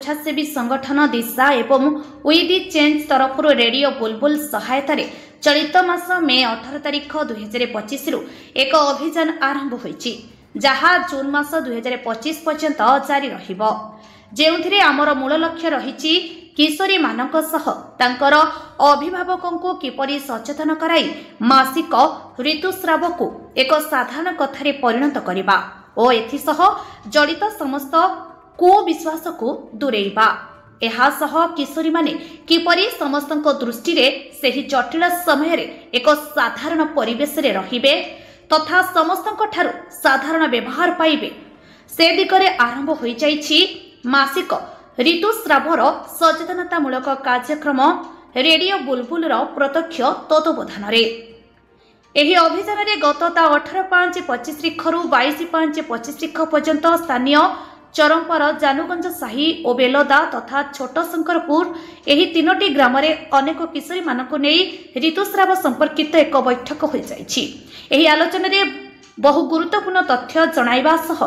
स्वेच्छासेवी संगठन दिशा एवं we the change तरफ रेडियो बुलबुल सहायता चलित मास मे 18 तारिख 2025 रु एक अभियान आरंभ होईछि जहाँ जून मास 2025 पर्यंत जारी रहिबो जेउथिरे आमर मूल लक्ष्य रहिछि किशोरी मानक सह तांकर अभिभावकों किपरि सचेतन कराई मासिक ऋतुस्राव को एक साधारण कथारे परिणत करिबा और एथिसह जड़ित समस्त कुविश्वास को दूरेइबा एहा सह किशोरी माने किपरि समस्तक दृष्टि रे सेही जटिल समय रे एक साधारण परिवेश रे रहिबे तथा समस्तक ठारू साधारण व्यवहार पाइबे से दिगरे आरंभ होई जाइछि मासिक ऋतुस्रावर सचेतनतामूलक कार्यक्रम रेडियो बुलबुल प्रत्यक्ष तत्वावधान एही अभियान रे गतता 18/5/25 तारिखरु 22/5/25 पर्यंत स्थानीय चरमपर जानुगंज साही और बेलदा तथा छोट शंकरपुर एही तीनोटी ग्राम रे अनेक किशोरी मानक नेई ऋतुस्राव संपर्कित एक बैठक हो जाइछि एही आलोचना रे बहु गुरुत्वपूर्ण तथ्य जणाइबा सह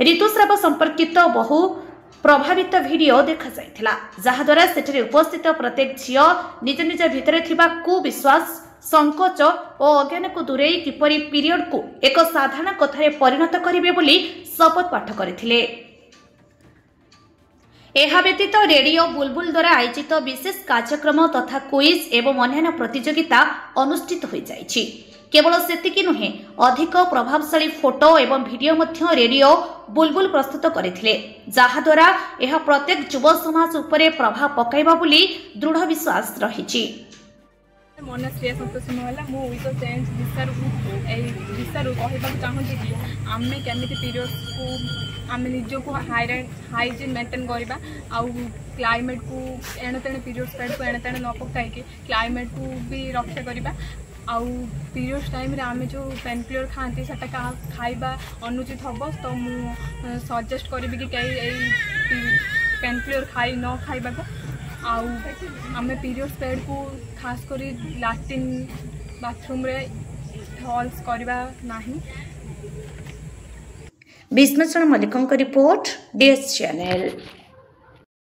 ऋतुस्राव संपर्कित बहु प्रभावित वीडियो देखा जाइथिला जहा द्वारा सेठरे उपस्थित प्रत्येक झियो निज निज भितरे थिबा कुविश्वास संकोच और अज्ञान को दूरे किपरि पीरियड को एक साधारण कथारे परिणत करिवे बोली शपथ पाठ करथिले एहा व्यतीत रेडियो बुलबुल द्वारा आयोजित विशेष कार्यक्रम तथा क्विज एवं अन्य प्रतियोगिता अनुष्ठित हो जाइछि केवल सेतिकी नुहे अधिक प्रभावशाली फोटो एवं वीडियो मध्य रेडियो बुलबुल प्रस्तुत करथिले जहा द्वारा एहा प्रत्येक युव समाज उपरे प्रभाव पकाइबा बोली दृढ़ विश्वास रहिछि मन श्रेय संतोष महला मुझे चेंज दिशारू कहवा चाहूँगी कि आम केमी पीरियड्स को आम निज को हाइजीन मेंटेन करवा आउ क्लाइमेट को एणे तेणे पीरियड्स पैड को एणे तेणे न पकाई क्लाइमेट को भी रक्षा करवा आउ पीरियड्स टाइम रे आम जो पेन क्लियर खाती से खाइबा अनुचित हम तो मुझे सजेस्ट करी कि कई पेन क्लियर खाई न खाइबा को आउ आम पीरियड्स पैड को खास करी लैट्रिन बाथरूम रे हॉल्स करवा नहीं। विस्मरण मल्लिकଙ୍କ रिपोर्ट डीएस चैनल।